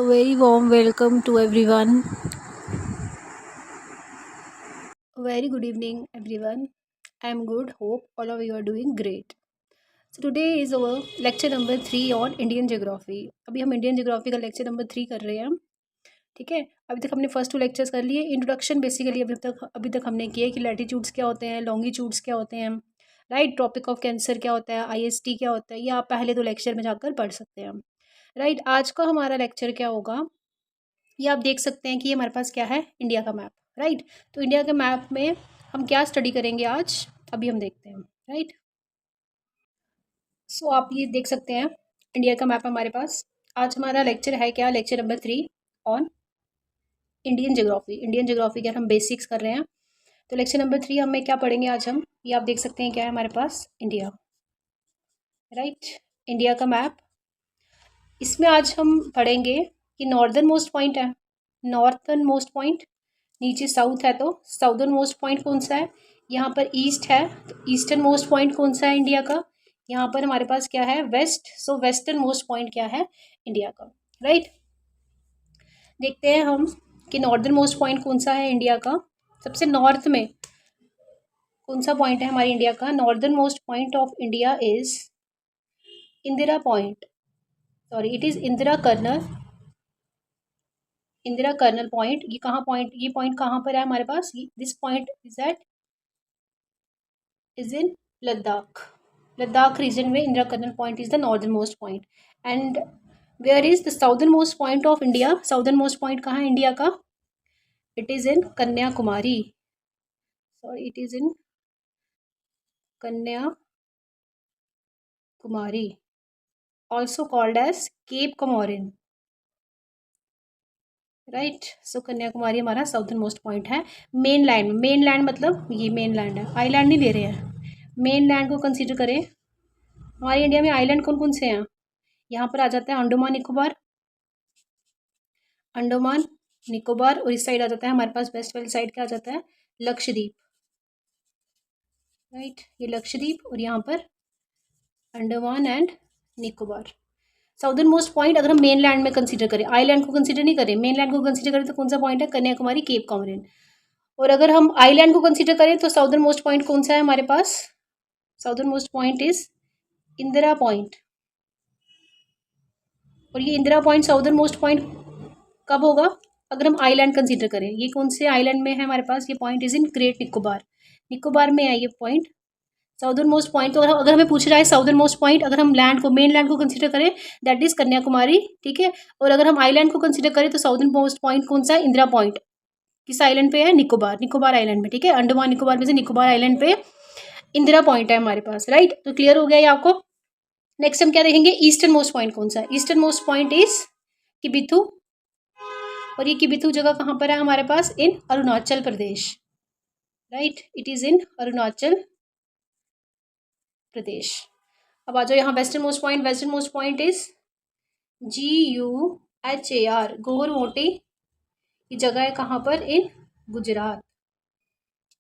A very warm welcome to everyone. A very good evening, everyone. I'm good. Hope all of you are doing great. So today is our lecture number 3 on Indian Geography. अभी हम Indian geography का lecture number 3 कर रहे हैं. ठीक है. अभी तक हमने फर्स्ट 2 लेक्चर्स कर लिए. इंट्रोडक्शन बेसिकली अभी तक हमने किया कि लैटिट्यूड्स क्या होते हैं, लॉन्गिट्यूड्स क्या होते हैं, राइट. ट्रॉपिक ऑफ कैंसर क्या होता है, IST क्या होता है, ये आप पहले 2 लेक्चर में जाकर पढ़ सकते हैं. राइट. आज का हमारा लेक्चर क्या होगा, ये आप देख सकते हैं कि ये हमारे पास क्या है, इंडिया का मैप. राइट. तो इंडिया के मैप में हम क्या स्टडी करेंगे आज, अभी हम देखते हैं. राइट. सो आप ये देख सकते हैं इंडिया का मैप हमारे पास. आज हमारा लेक्चर है क्या, lecture number 3 on Indian geography. Indian geography के हम बेसिक्स कर रहे हैं. तो लेक्चर नंबर 3 हमें क्या पढ़ेंगे आज हम, ये आप देख सकते हैं क्या है हमारे पास, इंडिया. राइट. इंडिया का मैप. इसमें आज हम पढ़ेंगे कि नॉर्दर्न मोस्ट पॉइंट है, नॉर्थर्न मोस्ट पॉइंट, नीचे साउथ है तो साउदर्न मोस्ट पॉइंट कौन सा है, यहाँ पर ईस्ट है तो ईस्टर्न मोस्ट पॉइंट कौन सा है इंडिया का, यहाँ पर हमारे पास क्या है, west. So western most point क्या है इंडिया का. राइट. देखते हैं हम कि नॉर्दर्न मोस्ट पॉइंट कौन सा है इंडिया का. सबसे नॉर्थ में कौन सा पॉइंट है हमारे इंडिया का. Northern most point of India is Indira Point, sorry it is Indira colonel. Indira colonel point. ये कहाँ पॉइंट, ये पॉइंट कहाँ पर है हमारे पास, this point is in Ladakh. Ladakh region में Indira colonel point is the northern most point. And where is the southern most point of India. Southern most point कहाँ है इंडिया का, it is in Kanyakumari. Sorry it is in Kanyakumari, also called as Cape Comorin. Right. So Kanyakumari हमारा southern most point है. Main land, main land मतलब ये main land है, Island नहीं ले रहे हैं, मेन लैंड को कंसीडर करें. हमारे इंडिया में आइलैंड कौन कौन से हैं, यहाँ पर आ जाता है अंडमान निकोबार, अंडमान निकोबार, और इस साइड आ जाता है हमारे पास वेस्ट वाली साइड क्या आ जाता है, लक्षद्वीप. राइट. ये लक्षद्वीप और यहाँ पर Andaman and Nicobar. Southern most point अगर हम मेन लैंड में कंसीडर करें, आइलैंड को कंसीडर नहीं करें, मेन लैंड को कंसीडर करें तो कौन सा पॉइंट है, कन्याकुमारी, केप कॉमोरिन. और अगर हम आइलैंड को कंसीडर करें तो साउदर्न मोस्ट पॉइंट कौन सा है हमारे पास, southern most point is Indira Point. और ये Indira Point southern most point कब होगा, अगर हम आइलैंड कंसीडर करें. ये कौन से आइलैंड में है हमारे पास, ये point is in great Nicobar. Nicobar में है ये पॉइंट साउदर्न मोस्ट पॉइंट. तो अगर हमें पूछ रहा है साउदर्न मोस्ट पॉइंट, अगर हम लैंड को, मेन लैंड को कंसीडर करें दैट इज कन्याकुमारी. ठीक है. और अगर हम आइलैंड को कंसीडर करें तो साउदर्न मोस्ट पॉइंट कौन सा है, इंदिरा पॉइंट. किस आइलैंड पे है, निकोबार, निकोबार आइलैंड में. ठीक है. अंडमान निकोबार में से निकोबार आइलैंड पे इंदिरा पॉइंट है हमारे पास. राइट. तो क्लियर हो गया ये आपको. नेक्स्ट हम क्या देखेंगे, ईस्टर्न मोस्ट पॉइंट कौन सा है. Eastern most point is Kibithu. और ये किबिथु जगह कहाँ पर है हमारे पास, in Arunachal Pradesh. Right. It is in Arunachal Pradesh. अब आ जाओ यहाँ western most point. Western most point is GUHAR, Guhar Moti. ये जगह है कहाँ पर, इन गुजरात.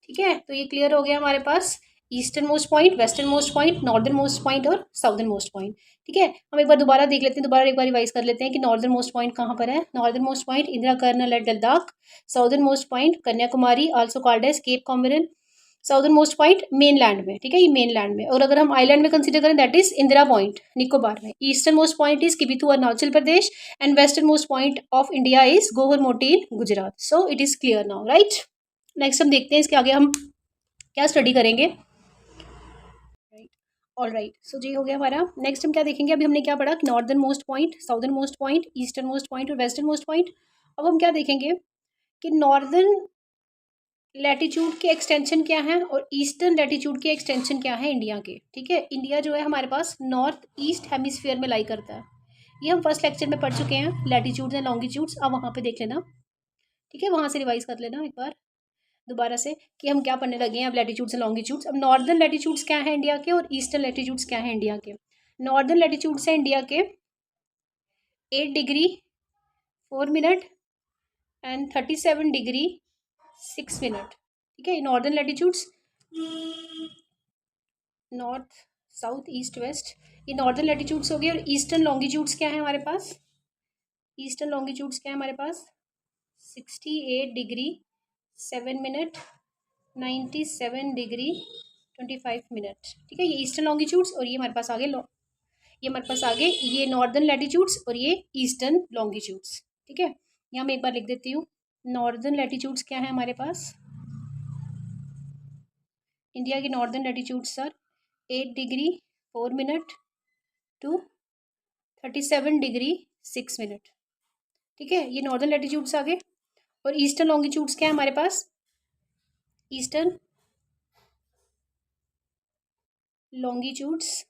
ठीक है. तो ये क्लियर हो गया हमारे पास eastern most point, western most point, northern most point और साउदर्न मोस्ट पॉइंट. ठीक है. हम एक बार दोबारा देख लेते हैं, दोबारा एक बार रिवाइज कर लेते हैं कि नॉर्दर्न मोस्ट पॉइंट कहाँ पर है. Northern most point Indira colonel at Ladakh. Southern most point Kanyakumari, also called as Cape Comorin. Southern most point mainland में. ठीक है. ये मेन लैंड में. और अगर हम आइलैंड में कंसीडर करें that is Indira point, Nicobar में. Eastern most point is Kibithu, Arunachal Pradesh. And western most point of India is Guhar Moti in Gujarat. So it is clear now. Right. Next हम देखते हैं इसके आगे हम क्या स्टडी करेंगे. राइट. All right. सो जी हो गया हमारा. नेक्स्ट हम क्या देखेंगे, अभी हमने क्या पढ़ा, northern most point, southern most point, eastern most point और वेस्टर्न मोस्ट पॉइंट. अब हम क्या देखेंगे कि नॉर्दर्न लैटिट्यूड के एक्सटेंशन क्या है और ईस्टर्न लैटिट्यूड के एक्सटेंशन क्या है इंडिया के. ठीक है. इंडिया जो है हमारे पास नॉर्थ ईस्ट हेमिस्फीयर में लाई करता है. ये हम फर्स्ट लेक्चर में पढ़ चुके हैं, लैटिट्यूड्स एंड लॉन्गिट्यूड्स. अब वहाँ पे देख लेना. ठीक है. वहाँ से रिवाइज कर लेना एक बार दोबारा से कि हम क्या पढ़ने लगे हैं अब, लैटिट्यूड्स एंड लॉन्गिट्यूड्स. अब नॉर्दर्न लैटिट्यूड्स क्या है इंडिया के और ईस्टर्न लैटिट्यूड्स क्या है इंडिया के. नॉर्दर्न लैटिट्यूड्स है इंडिया के 8 degree 4 minute and 37 degree 6 minute. ठीक है. Northern latitudes, north south east west, ये नॉर्दर्न लैटिट्यूड्स हो गए. और ईस्टर्न लॉन्गिट्यूड्स क्या है हमारे पास, ईस्टर्न लॉन्गिट्यूड्स क्या है हमारे पास? 68 डिग्री 7 मिनट, 97 डिग्री 25 मिनट। ठीक है, ये ईस्टर्न लॉन्गिट्यूड्स और ये हमारे पास आगे ये नॉर्दर्न लैटिट्यूड्स और ये ईस्टर्न लॉन्गिट्यूड्स। ठीक है, यहाँ मैं एक बार लिख देती हूँ। नॉर्दर्न लैटिट्यूड्स क्या है हमारे पास? इंडिया की northern latitudes sir 8 degree 4 minute to 37 degree 6 minute. ठीक है, ये नॉर्दर्न लैटिट्यूड्स आ गए। और ईस्टर्न लॉन्गिट्यूड्स क्या है हमारे पास? Eastern longitudes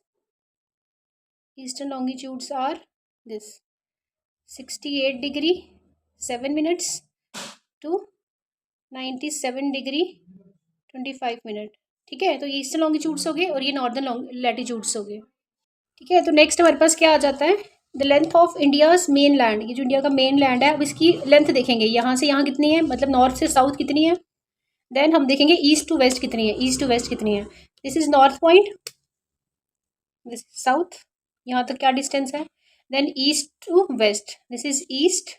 are this 68 degree 7 minutes to 97 degree 25 minute. ठीक है, तो ये ईस्टर्न लॉन्गिट्यूड्स हो गए और ये नॉर्दर्न लैटिट्यूड्स हो गए। ठीक है, तो नेक्स्ट हमारे पास क्या आ जाता है? The length of India's main land. ये जो इंडिया का मेन लैंड है, अब इसकी लेंथ देखेंगे, यहाँ से यहाँ कितनी है, मतलब नॉर्थ से साउथ कितनी है। देन हम देखेंगे ईस्ट टू वेस्ट कितनी है, ईस्ट टू वेस्ट कितनी है। This is north point, this is south, यहाँ तक क्या डिस्टेंस है। Then east to west, this is east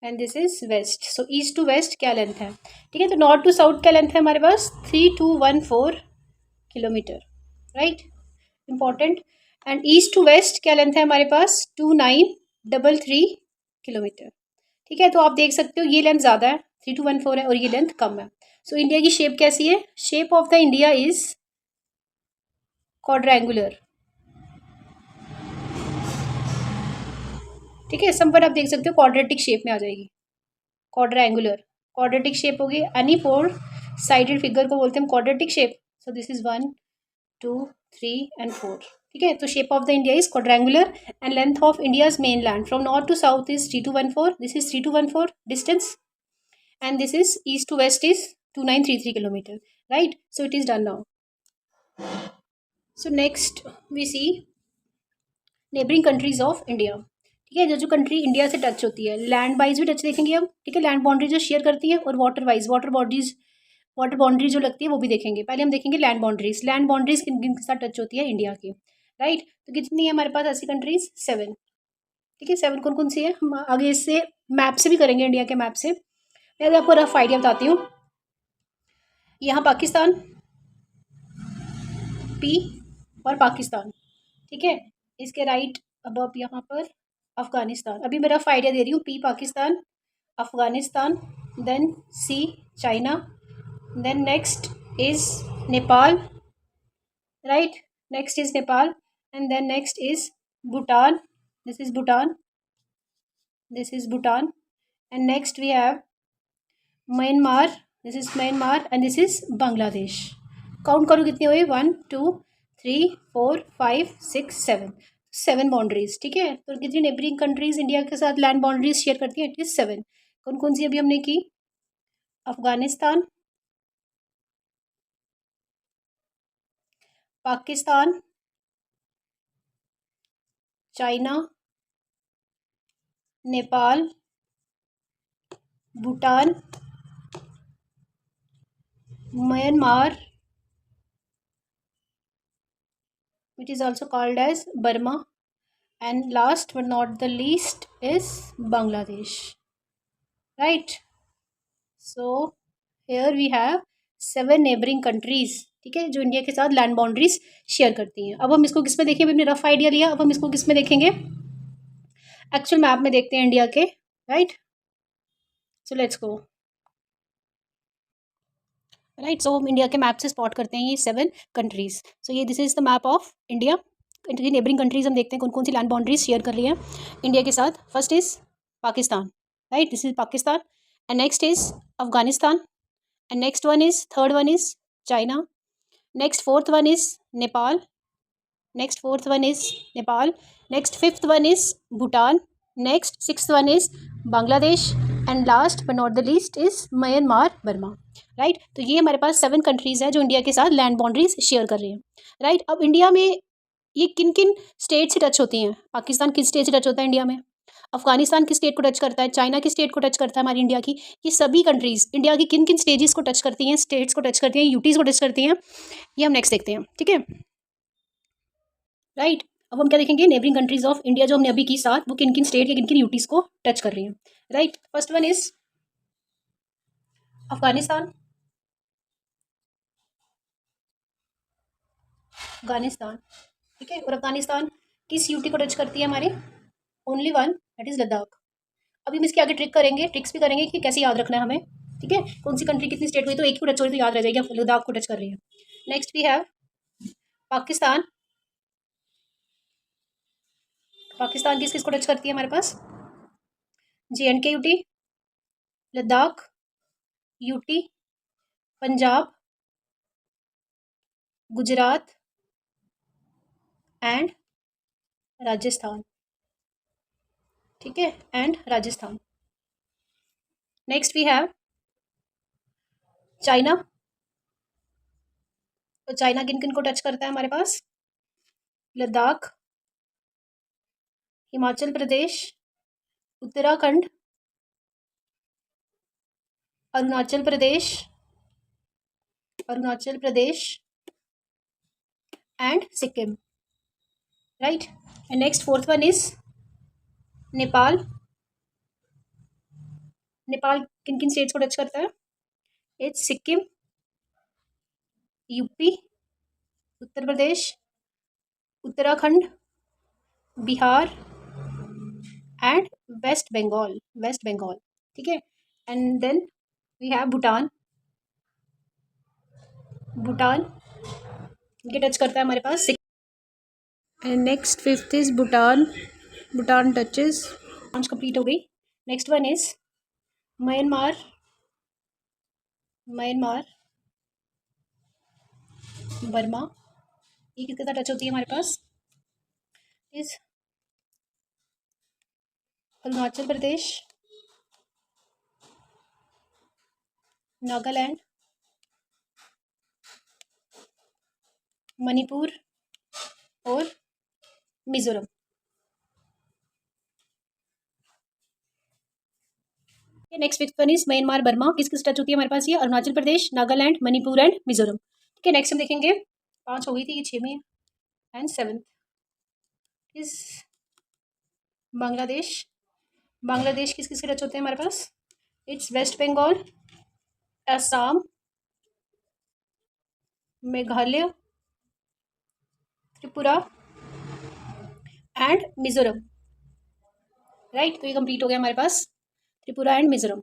and this is west. So east to west क्या लेंथ है? ठीक है, तो नॉर्थ टू साउथ क्या लेंथ है हमारे पास? 3214 kilometre, right, important. And east to west क्या लेंथ है हमारे पास? 2933 किलोमीटर। ठीक है, तो आप देख सकते हो ये लेंथ ज़्यादा है, 3214 है, और ये लेंथ कम है। सो इंडिया की शेप कैसी है? Shape of the India is quadrangular. ठीक है, सम पर आप देख सकते हो क्वाड्रेटिक शेप में आ जाएगी, क्वाड्रेंगुलर, क्वाड्रेटिक शेप होगी। एनी 4 साइडेड फिगर को बोलते हैं quadratic shape. So this is 1 2 3 and 4। ठीक है, तो shape of the India is quadrangular and length of India's mainland from north to south is 3214। This is 3214 distance and this is east to west is 2933 kilometre, right. So it is done now. So next we see neighbouring countries of India. ठीक है, जो country India से touch होती है, land wise भी touch देखेंगे हम। ठीक है, लैंड बाउंड्री जो शेयर करती है, और वाटर वाइज, वाटर बाउंड्री जो लगती है वो भी देखेंगे। पहले हम देखेंगे लैंड बाउंड्रीज किन किन के साथ टच होती है इंडिया की, राइट। तो कितनी है हमारे पास ऐसी कंट्रीज? 7। ठीक है, 7 कौन कौन सी है? हम आगे इससे मैप से भी करेंगे, इंडिया के मैप से। मैं आपको रफ आइडिया बताती हूँ। यहाँ पाकिस्तान, पी और पाकिस्तान। ठीक है, इसके राइट अब यहाँ पर अफगानिस्तान। अभी मैं रफ आइडिया दे रही हूँ। P Pakistan, Afghanistan, then C China, then next is Nepal, right, next is Nepal, and then next is Bhutan. This is Bhutan, and next we have Myanmar. This is Myanmar and this is Bangladesh. Count करो कितनी हुई? 1 2 3 4 5 6 7 7 boundaries. ठीक है, तो कितनी neighbouring countries India के साथ land boundaries share करती है? It is 7। कौन कौन सी अभी हमने की? Afghanistan, Pakistan, China, Nepal, Bhutan, Myanmar, which is also called as Burma, and last but not the least is Bangladesh, right? So here we have 7 neighboring countries, ठीक है, जो इंडिया के साथ लैंड बाउंड्रीज शेयर करती हैं। अब हम इसको किस में देखेंगे? हमने रफ आइडिया लिया, अब हम इसको किस में देखेंगे? एक्चुअल मैप में देखते हैं इंडिया के, right. So let's go, right. So हम इंडिया के मैप से स्पॉट करते हैं ये 7 कंट्रीज। सो ये this is the map of India. Neighbouring countries हम देखते हैं कौन कौन सी लैंड बाउंड्रीज शेयर कर रही है इंडिया के साथ। First is Pakistan, right, this is Pakistan, and next is Afghanistan, and next one is, third one is China, next fourth one is Nepal, next fifth one is Bhutan, next sixth one is Bangladesh, and last but not the least is Myanmar Burma, right. तो ये हमारे पास 7 countries हैं जो India के साथ land boundaries share कर रही हैं, राइट। अब इंडिया में ये किन किन स्टेट से टच होती हैं? पाकिस्तान किस स्टेट से टच होता है इंडिया में? अफगानिस्तान किस स्टेट को टच करता है? चाइना किस स्टेट को टच करता है हमारी इंडिया की? ये सभी कंट्रीज इंडिया की किन किन स्टेजेस को टच करती हैं, स्टेट्स को टच करती हैं, यूटीज को टच करती हैं, ये हम नेक्स्ट देखते हैं, ठीक है, राइट। अब हम क्या देखेंगे, नेबरिंग कंट्रीज ऑफ इंडिया जो हमने अभी की 7, वो किन किन स्टेट या किन किन यूटीज को टच कर रही हैं, right. First one is Afghanistan, Afghanistan, ठीक है। और अफगानिस्तान किस यूटी को टच करती है हमारे, only one, that is Ladakh. अभी हम इसके आगे ट्रिक करेंगे, ट्रिक्स भी करेंगे कि कैसे याद रखना है हमें, ठीक है। कौन सी कंट्री कितनी स्टेट हुई, तो एक ही टच हो रही तो याद रह जाएगी, अब लद्दाख को टच कर रही है। Next we have Pakistan, Pakistan किस किस को टच करती है हमारे पास, JNK UT, Ladakh UT, Punjab, Gujarat and Rajasthan, ठीक है, and Rajasthan. Next we have China, तो चाइना किन किन को टच करता है हमारे पास, Ladakh, Himachal Pradesh, Uttarakhand, Arunachal Pradesh, Arunachal Pradesh and Sikkim, right. And next fourth one is Nepal, Nepal किन किन स्टेट्स को टच करता है, it's Sikkim, UP, Uttar Pradesh, Uttarakhand, Bihar and West Bengal, West Bengal, ठीक है। And then we have Bhutan, Bhutan ये टच करता है हमारे पास। And next fifth is Bhutan, Bhutan touches, पांच कंप्लीट हो गई। Next one is Myanmar, Myanmar, Burma, ये किसके साथ टच होती है हमारे पास, इज अरुणाचल प्रदेश, नागालैंड, मणिपुर और Mizoram. Next fifth one is Myanmar, Burma, किस किस टच होती है हमारे पास, ये अरुणाचल प्रदेश, नागालैंड, मणिपुर एंड मिजोरम, ठीक है। नेक्स्ट हम देखेंगे, 5 हो गई थी, ये 6 में, and 7th is Bangladesh, Bangladesh किस किस के टच होते हैं हमारे पास, it's West Bengal, Assam, Meghalaya, Tripura and Mizoram, right. तो ये कंप्लीट हो गया हमारे पास त्रिपुरा एंड मिजोरम।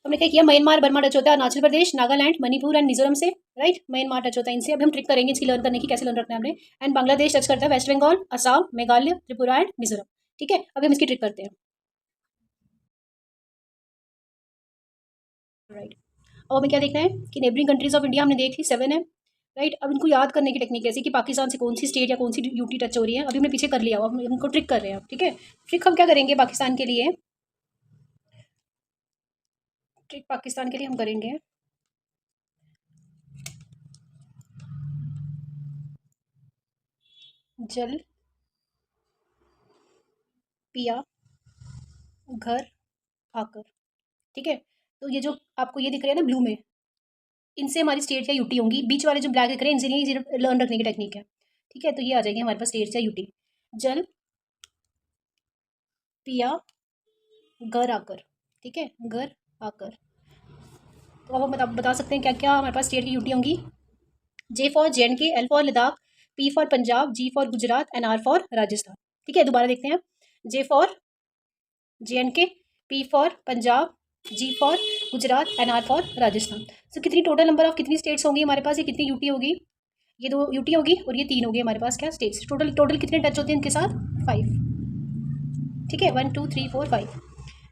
हमने क्या किया, म्यांमार, बर्मा टच होता है अरुणाचल प्रदेश, नागालैंड, मणिपुर एंड मिजोरम से, राइट। म्यांमार टच होता है इनसे। अभी हम ट्रिक करेंगे इसकी लर्न करने की, कैसे लर्न रखना है हमने। एंड बांग्लादेश टच करता है वेस्ट बंगाल, असम, मेघालय, त्रिपुरा एंड मिजोरम, ठीक है। अभी हम इसकी ट्रिक करते हैं, राइट। अब हमें क्या देखना है कि नेबरिंग कंट्रीज ऑफ इंडिया हमने देख ली, 7 है, राइट। अब इनको याद करने की टेक्निक ऐसी कि पाकिस्तान से कौन सी स्टेट या कौन सी यूटी टच हो रही है, अभी हमने पीछे कर लिया, अब हम इनको ट्रिक कर रहे हैं, ठीक है। ट्रिक हम क्या करेंगे पाकिस्तान के लिए, ट्रिक पाकिस्तान के लिए हम करेंगे, जल पिया घर आकर, ठीक है। तो ये जो आपको ये दिख रहा है ना ब्लू में, इनसे हमारी स्टेट या यूटी होंगी। बीच वाले जो ब्लैक दिख रहे हैं, इनसे नहीं, लर्न रखने की टेक्निक है, ठीक है। तो ये आ जाएगी हमारे पास स्टेट या यूटी, जल पिया घर आकर, ठीक है, घर आकर। तो अब हम बता सकते हैं क्या क्या हमारे पास स्टेट की यूटी होंगी, J for JNK, L for Ladakh, P for Punjab, G for Gujarat and R for Rajasthan, ठीक है। दोबारा देखते हैं, J for JNK, P for Punjab, G for Gujarat and R for Rajasthan. तो कितनी टोटल नंबर ऑफ कितनी स्टेट्स होंगी हमारे पास, ये कितनी यूटी होगी, ये 2 यूटी होगी और ये 3 होगी हमारे पास क्या स्टेट्स। टोटल टोटल कितने टच होते हैं इनके साथ, 5, ठीक है, 1 2 3 4 5।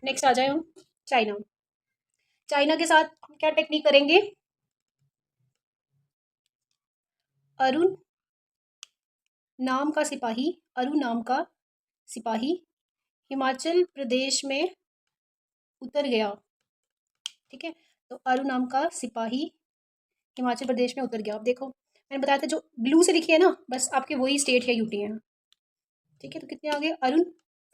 नेक्स्ट आ जाए हम चाइना, चाइना के साथ हम क्या टेक्निक करेंगे, अरुण नाम का सिपाही, अरुण नाम का सिपाही हिमाचल प्रदेश में उतर गया, ठीक है। तो अरुण नाम का सिपाही हिमाचल प्रदेश में उतर गया। अब देखो मैंने बताया था जो ब्लू से लिखी है ना, बस आपके वही स्टेट या यूटी है, ठीक है। तो कितने आ गए, अरुण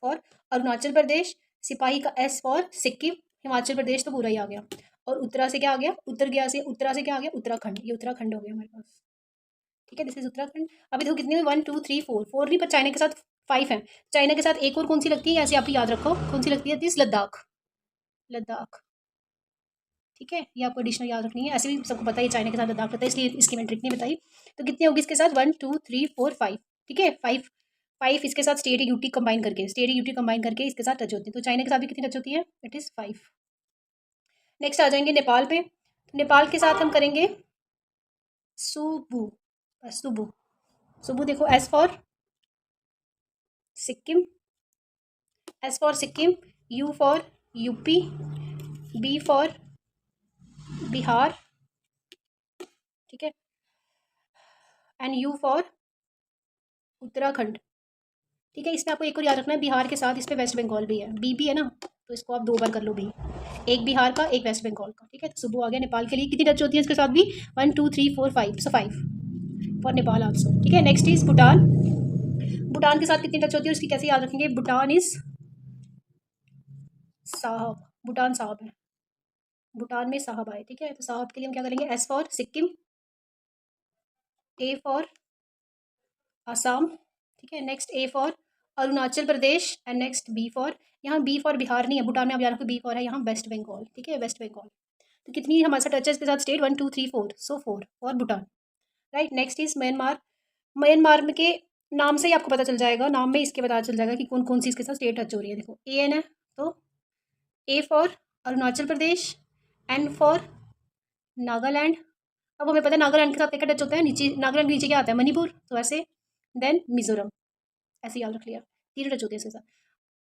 फॉर अरुणाचल प्रदेश, सिपाही का S फॉर सिक्किम, हिमाचल प्रदेश तो पूरा ही आ गया। और उत्तरा से क्या आ गया, उत्तर गया से उत्तरा से क्या आ गया, उत्तराखंड, ये उत्तराखंड हो गया हमारे पास, ठीक है, दिस इज उत्तराखंड। अभी देखो कितने हुए, 1 2 3 4, 4 नहीं पर चाइना के साथ 5 है। चाइना के साथ एक और कौन सी लगती है, ऐसे आप याद रखो कौन सी लगती है, दिस लद्दाख। लद्दाख, ठीक है, ये आपको एडिशनल याद रखनी है। ऐसे भी सबको पता है चाइना के साथ लद्दाख पता है, इसलिए इसकी मैंने ट्रिक नहीं बताई। तो कितनी होगी इसके साथ, 1 2 3 4 5, ठीक है, 5 5 इसके साथ स्टेट यूटी कंबाइन करके, स्टेट यूटी कंबाइन करके इसके साथ टच होती है। तो चाइना के साथ भी कितनी टच होती है, इट इज़ 5। नेक्स्ट आ जाएंगे नेपाल पे। तो नेपाल के साथ हम करेंगे सुबु, बस सुबु। सुबु देखो, S for Sikkim, S for Sikkim, U for UP, B for Bihar, ठीक है, एंड यू फॉर उत्तराखंड। ठीक है, इसमें आपको एक और याद रखना है, बिहार के साथ इस पे वेस्ट बंगाल भी है, बी है ना, तो इसको आप 2 बार कर लो बी, एक बिहार का एक वेस्ट बंगाल का। ठीक है, तो सुबह आ गया नेपाल के लिए, कितनी टच होती है इसके साथ भी, 1 2 3 4 5, सो 5 फॉर नेपाल आल्सो। ठीक है, नेक्स्ट इज भूटान। भूटान के साथ कितनी टच होती है उसकी कैसे याद रखेंगे, भूटान इज साहब, भूटान साहब है, भूटान में साहब आए। ठीक है, तो साहब के लिए हम क्या करेंगे, S for Sikkim, A for Assam, ठीक है, next A for Arunachal Pradesh, and next B for, यहाँ बी फॉर बिहार नहीं है, भूटान में आप याद रखो बी फॉर है यहाँ वेस्ट बंगाल। ठीक है, वेस्ट बंगाल। तो कितनी हमारे साथ टचेस के साथ state, 1 2 3 4, so 4 for Bhutan. Right, next is Myanmar. Myanmar में के नाम से ही आपको पता चल जाएगा, नाम में इसके पता चल जाएगा कि कौन कौन सी इसके साथ स्टेट टच हो रही है। देखो ए एन है, तो A for Arunachal Pradesh, N for Nagaland. अब हमें पता है नागालैंड के साथ क्या टच होता है, नीचे नागालैंड के नीचे क्या आता है, मणिपुर, तो ऐसे, देन मिजोरम, ऐसे याद रख लिया, 3 टच होते हैं इसके साथ,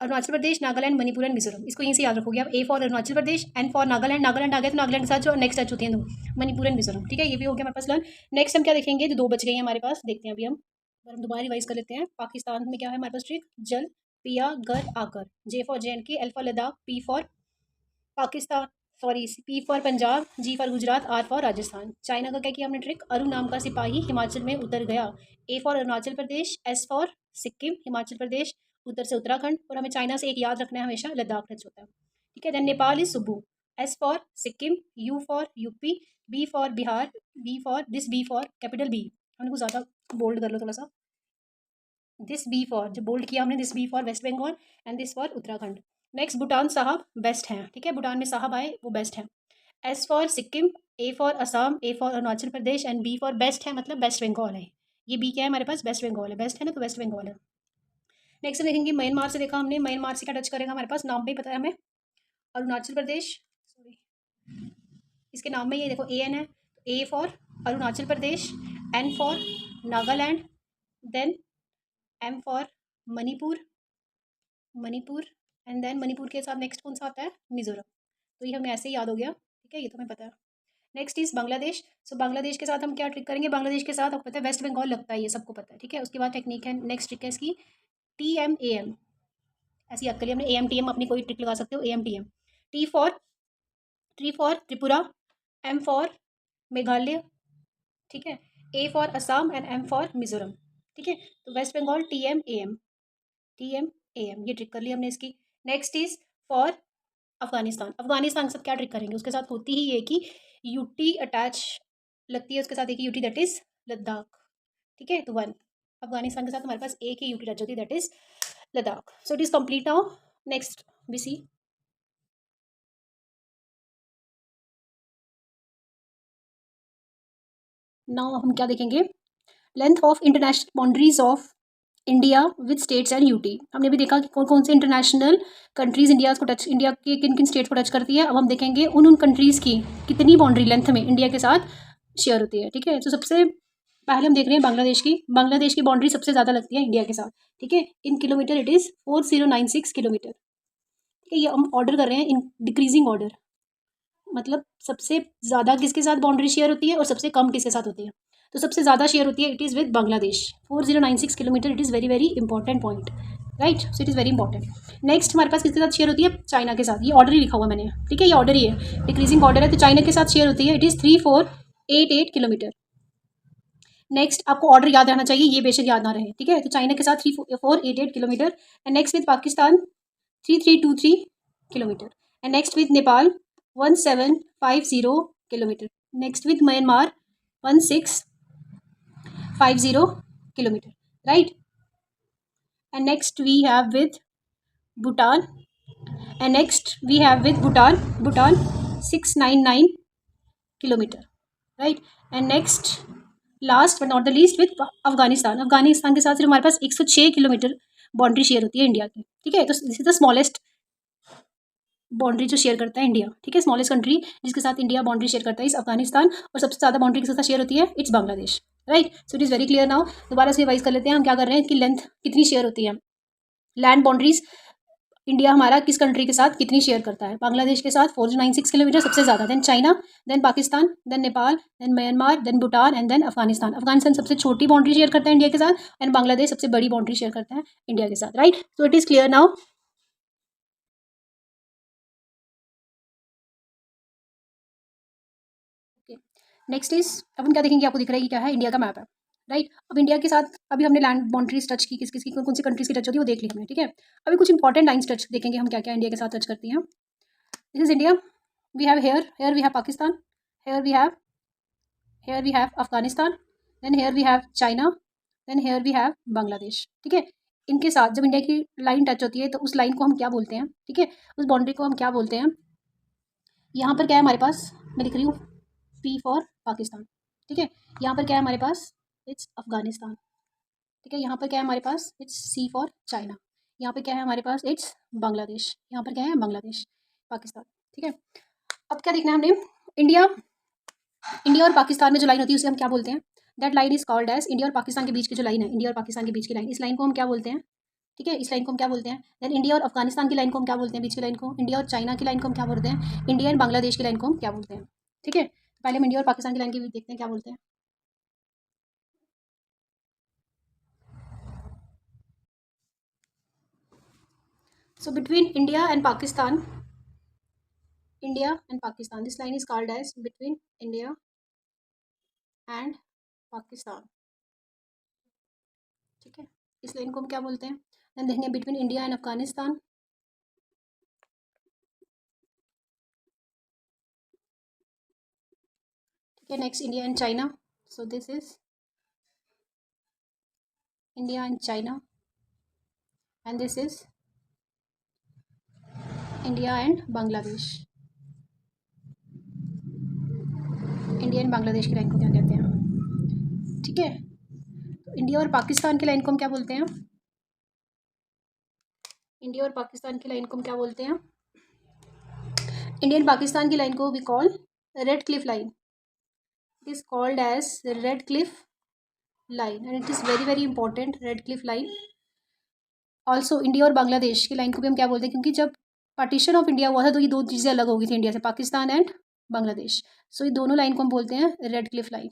अरुणाचल प्रदेश, नागालैंड, मणिपुर एंड मिजोरम। इसको यहीं से याद रखोगे आप, A for Arunachal Pradesh, N for Nagaland, Nagaland आ गया तो नागालैंड के साथ जो नेक्स्ट टच होती है दो, मणिपुर एंड मिजोरम। ठीक है, ये भी हो गया हमारे पास लर्न। नेक्स्ट हम क्या देखेंगे, जो 2 बच गई हैं हमारे पास, देखते हैं अभी हम दोबारा रिवाइज कर लेते हैं। पाकिस्तान में क्या है हमारे पास ट्रिक, जल पिया घर आकर, J for J and K, L for Ladakh, P for Pakistan, sorry P for Punjab, G for Gujarat, R for Rajasthan. China का क्या किया हमने ट्रिक, अरु नाम का सिपाही हिमाचल में उतर गया, A for Arunachal Pradesh, S for Sikkim, Himachal Pradesh, उत्तर से उत्तराखंड, और हमें चाइना से एक याद रखना है हमेशा, लद्दाख टच होता है। ठीक है, देन नेपाल इज सुबू, S for Sikkim, U for UP, B for Bihar, B for this, B for capital B, हमने कुछ ज़्यादा बोल्ड कर लो थोड़ा सा, दिस बी फॉर, जो बोल्ड किया हमने, this B for West Bengal, and this for Uttarakhand. Next Bhutan साहब बेस्ट हैं। ठीक है, भूटान में साहब आए वो बेस्ट हैं। S for Sikkim, A for Assam, A for Arunachal Pradesh, and B for best है, मतलब वेस्ट बंगाल है। ये बी क्या है हमारे पास, वेस्ट बंगाल है, बेस्ट है ना, तो वेस्ट बंगाल है। नेक्स्ट देखेंगे म्यांमार से, देखा हमने म्यांमार से क्या टच करेगा हमारे पास, नाम पे ही पता है हमें, अरुणाचल प्रदेश, सॉरी इसके नाम में ये देखो ए एन है, A for Arunachal Pradesh, N for Nagaland, then M for Manipur, Manipur, and then Manipur के साथ नेक्स्ट कौन सा आता है, मिजोरम। तो ये हमें ऐसे ही याद हो गया। ठीक है, ये तो हमें पता है। Next is Bangladesh. So Bangladesh के साथ हम क्या ट्रिक करेंगे, बांग्लादेश के साथ आपको पता है वेस्ट बंगाल लगता है, ये सबको पता है। ठीक है, उसके बाद टेक्निक है, नेक्स्ट ट्रिक है इसकी, टी एम ए एम, ऐसी याद करिए हमने, ए एम टी एम अपनी कोई ट्रिक लगा सकते हो, A M T M, T for Tripura, M for Meghalaya, ठीक है, A for Assam, and M for Mizoram. ठीक है, तो West Bengal T M A M, T M A M, ये ट्रिक कर ली हमने इसकी। Next is for Afghanistan. Afghanistan सब क्या ट्रिक करेंगे, उसके साथ होती ही है कि यूटी अटैच लगती है उसके साथ, एक ही यूटी, दैट इज लद्दाख। ठीक है, तो 1 अफगानिस्तान के साथ हमारे पास एक ही यूटी टच होती है, that is Ladakh. So it is complete now. Next we see, now हम क्या देखेंगे, length of international boundaries of India with states and UT. हमने भी देखा कि कौन कौन से इंटरनेशनल कंट्रीज इंडिया को टच, इंडिया के किन किन स्टेट्स को टच करती है। अब हम देखेंगे उन कंट्रीज़ की कितनी बाउंड्री लेंथ में इंडिया के साथ शेयर होती है। ठीक है, तो सबसे पहले हम देख रहे हैं बांग्लादेश की। बांग्लादेश की बाउंड्री सबसे ज़्यादा लगती है इंडिया के साथ। ठीक है, इन किलोमीटर इट इज़ 4096 किलोमीटर। ठीक है, ये हम ऑर्डर कर रहे हैं इन डिक्रीजिंग ऑर्डर, मतलब सबसे ज़्यादा किसके साथ बाउंड्री शेयर होती है और सबसे कम किसके साथ होती है। तो सबसे ज़्यादा शेयर होती है it is with Bangladesh, 4096 kilometre, it is very very important point, right, so it is very important. Next हमारे पास किसके साथ शेयर होती है, चाइना के साथ। ये ऑर्डर ही लिखा हुआ मैंने, ठीक है, ये ऑर्डर ही है, डिक्रीजिंग ऑर्डर है, तो चाइना के साथ शेयर होती है, इट इज़ 3488 किलोमीटर। नेक्स्ट आपको ऑर्डर याद रहना चाहिए, ये बेशक याद ना रहे। ठीक है, तो चाइना के साथ 3488 kilometre, and next with Pakistan 3323 kilometre, and next with Nepal 1750 kilometre, next with Myanmar 50 kilometer, right? And next we have with Bhutan, and next we have with Bhutan 699 kilometer, right? And next, last but not the least with Afghanistan के साथ सिर्फ हमारे पास 106 kilometre boundary share होती है India की, ठीक है। तो this is the smallest boundary जो शेयर करता है इंडिया, ठीक है। स्मॉलेस्ट कंट्री जिसके साथ इंडिया बाउंड्री शेयर करता है इस अफगानिस्तान, और सबसे ज़्यादा बाउंड्री किसके साथ शेयर होती है, it's Bangladesh, right. So it is very clear now. दोबारा से रिवाइज कर लेते हैं हम क्या कर रहे हैं, कि लेंथ कितनी शेयर होती है, लैंड बाउंड्रीज इंडिया हमारा किस कंट्री के साथ कितनी शेयर करता है, बांग्लादेश के साथ 496 किलोमीटर सबसे ज़्यादा, then China, then Pakistan, then Nepal, then Myanmar, then Bhutan and then Afghanistan सबसे छोटी बाउंड्री शेयर करता है इंडिया के साथ, एंड बांग्लादेश सबसे बड़ी बाउंड्री शेयर करता है इंडिया के साथ, right. So it is clear now. Next is, अब हम क्या देखेंगे, आपको दिख रहा है कि क्या है, इंडिया का मैप है, राइट। अब इंडिया के साथ अभी हमने लैंड बाउंड्रीज टच की, किस किस की कौन सी कंट्रीज की टच होती है वो देख ली हमने, ठीक है। अभी कुछ इंपॉर्टेंट लाइन्स टच देखेंगे हम क्या क्या इंडिया के साथ टच करती हैं। This is India, we have here we have Pakistan, here we have Afghanistan, then here we have China, then here we have Bangladesh, ठीक है। इनके साथ जब इंडिया की लाइन टच होती है तो उस लाइन को हम क्या बोलते हैं, ठीक है, उस बाउंड्री को हम क्या बोलते हैं। यहाँ पर क्या है हमारे पास, मैं लिख रही हूँ पी फॉर पाकिस्तान, ठीक है। यहाँ पर क्या है हमारे पास, इट्स अफगानिस्तान, ठीक है। यहाँ पर क्या है हमारे पास, इट्स सी फॉर चाइना। यहाँ पर क्या है हमारे पास, इट्स बांग्लादेश। यहाँ पर क्या है, बांग्लादेश, पाकिस्तान, ठीक है। अब क्या देखना है हमने, इंडिया और पाकिस्तान में जो लाइन होती है उसे हम क्या बोलते हैं, that line is called as, India और पाकिस्तान के बीच की जो लाइन है, इंडिया और पाकिस्तान के बीच की लाइन, इस लाइन को हम क्या बोलते हैं, ठीक है, इस लाइन को हम क्या बोलते हैं। देन इंडिया और अफगानिस्तान की लाइन को हम क्या बोलते हैं, बीच की लाइन को, इंडिया और चाइना की लाइन को हम क्या बोलते हैं, इंडिया एंड बांग्लादेश की लाइन को हम क्या बोलते हैं, ठीक है। पहले हम इंडिया और पाकिस्तान की लाइन के बीच देखते हैं क्या बोलते हैं। So between India and Pakistan this line is called as between India and Pakistan, ठीक है। इस लाइन को हम क्या बोलते हैं, देन देखेंगे बिटवीन इंडिया एंड अफगानिस्तान, ठीक है। Next India and China, so this is India and China, and this is India and Bangladesh. India and Bangladesh की लाइन को क्या कहते हैं, ठीक है। तो इंडिया और पाकिस्तान की लाइन को हम क्या बोलते हैं, इंडिया और पाकिस्तान की लाइन को हम क्या बोलते हैं, इंडिया एंड पाकिस्तान की लाइन को we call Radcliffe line, it is called as Radcliffe line, and it is very very important, Radcliffe line. Also India और बांग्लादेश की लाइन को भी हम क्या बोलते हैं, क्योंकि जब पार्टीशन ऑफ इंडिया हुआ था तो ये दो चीज़ें अलग हो गई थी इंडिया से, पाकिस्तान एंड बांग्लादेश। सो ये दोनों लाइन को हम बोलते हैं रेड क्लिफ लाइन,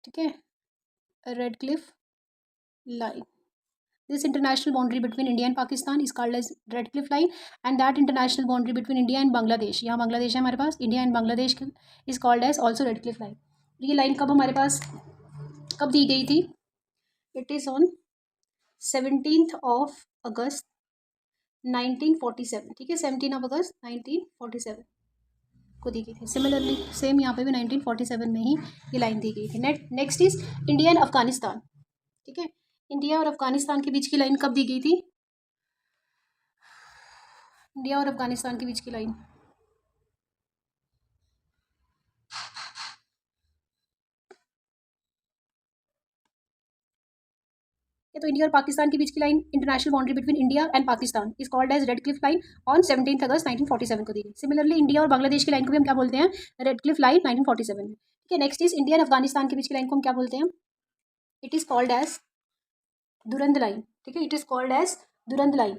ठीक है, Radcliffe line. This international boundary between India and Pakistan is called as Radcliffe line, and that international boundary between India and Bangladesh, यहाँ बांग्लादेश है हमारे पास, India and Bangladesh is called as also Radcliffe line. ये line कब हमारे पास कब दी गई थी, it is on 17th of August 1947, ठीक है, 17 of August 1947 को दी गई थी। सिमिलरली सेम यहाँ पे भी 1947 में ही ये लाइन दी गई थी। Next is India and Afghanistan, ठीक है। इंडिया और अफगानिस्तान के बीच की लाइन कब दी गई थी, इंडिया और अफगानिस्तान के बीच की लाइन, तो इंडिया और पाकिस्तान के बीच की line, international boundary between India and Pakistan is called as Radcliffe line on 17th August 1947 को दी गई। सिमिलरली इंडिया और बांग्लादेश की लाइन को भी हम क्या बोलते हैं, रेड क्लिफ लाइन 1947 में, ठीक है। Next is India and Afghanistan के बीच की लाइन को हम क्या बोलते हैं, it is called as Durand line, ठीक है, it is called as Durand line,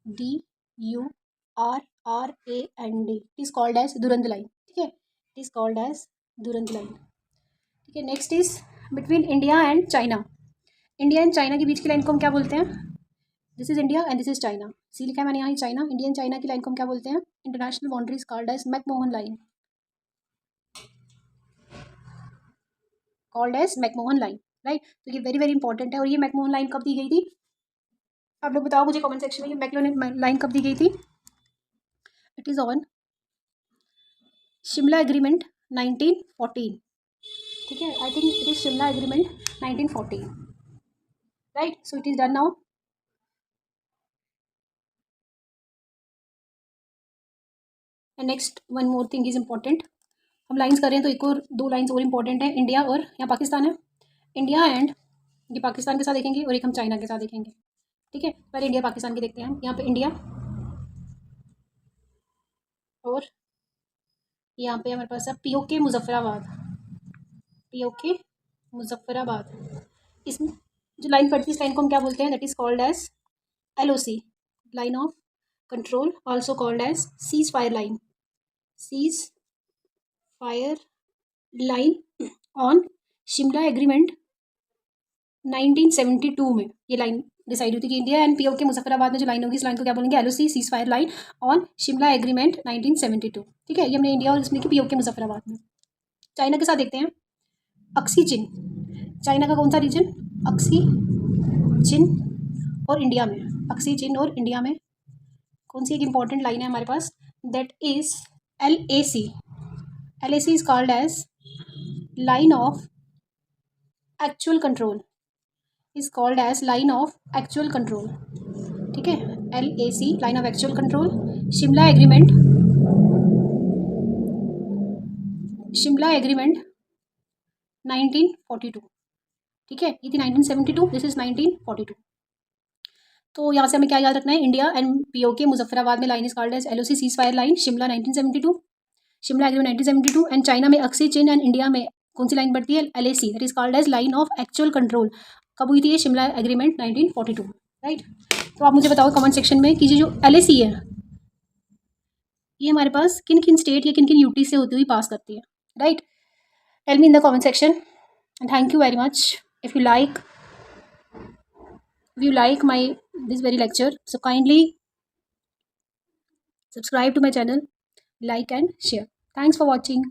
DURRAND, it is called as Durand line, ठीक है, it is called as Durand line, ठीक है। Next is between India and China, India and China के बीच की line को हम क्या बोलते हैं, this is India and this is China, C लिखा है मैंने यहाँ चाइना, इंडिया एंड चाइना की लाइन को हम क्या बोलते हैं, international boundaries called as McMahon line, called as McMahon line, right. तो ये वेरी वेरी इंपॉर्टेंट है। और ये मैकमोहन लाइन कब दी गई थी, आप लोग बताओ मुझे कमेंट सेक्शन में, ये मैकमोहन लाइन कब दी गई थी। It is on Shimla agreement 1914, ठीक है, I think it is Shimla agreement 1940, right. So it is done now. And next one more thing is important. हम लाइंस कर रहे हैं तो एक और दो लाइंस और इम्पॉर्टेंट है. इंडिया और यहाँ पाकिस्तान है. इंडिया एंड ये पाकिस्तान के साथ देखेंगे और एक हम चाइना के साथ देखेंगे. ठीक है, पहले इंडिया पाकिस्तान की देखते हैं हम. यहाँ पे इंडिया और यहाँ पे हमारे पास है पीओके मुजफ्फराबाद. पीओके मुजफ्फराबाद. इसमें जो लाइन पड़ती है इस लाइन को हम क्या बोलते हैं? That is called as LOC, line of control, also called as ceasefire line. Ceasefire line on Shimla agreement 1972 में ये लाइन डिसाइड हुई थी कि इंडिया एंड पीओके मुजफ्फराबाद में जो लाइन होगी इस लाइन को क्या बोलेंगे? LOC, cease fire line on Shimla agreement 1972. ठीक है, ये हमने इंडिया और इसमें की पीओके मुजफ्फराबाद में. चाइना के साथ देखते हैं. अक्सी चिन, चाइना का कौन सा रीजन? अक्सी चिन. और इंडिया में अक्सी चिन और इंडिया में कौन सी एक इंपॉर्टेंट लाइन है हमारे पास? That is LAC. LAC is called as line of actual control, is called as line of actual control. ठीक है, LAC, line of actual control. Shimla agreement, Shimla agreement 1942. ठीक है, ये थी 1972, दिस इज 1942. तो यहाँ से हमें क्या याद रखना है? इंडिया एंड पीओके मुजफ्फराबाद में line is called as LOC, ceasefire line, Shimla 1972, Shimla agreement 1972. And China में अक्सी चिन एंड इंडिया में कौन सी लाइन पड़ती है? LAC, that is called as line of actual control. कब हुई थी ये? Shimla agreement 1942, right. तो आप मुझे बताओ कमेंट सेक्शन में कि ये जो LAC है ये हमारे पास किन किन स्टेट या किन किन यूटी से होती हुई पास करती है, right. Tell me in the comment section. And thank you very much. If you like my this very lecture, so kindly subscribe to my channel, like and share. Thanks for watching.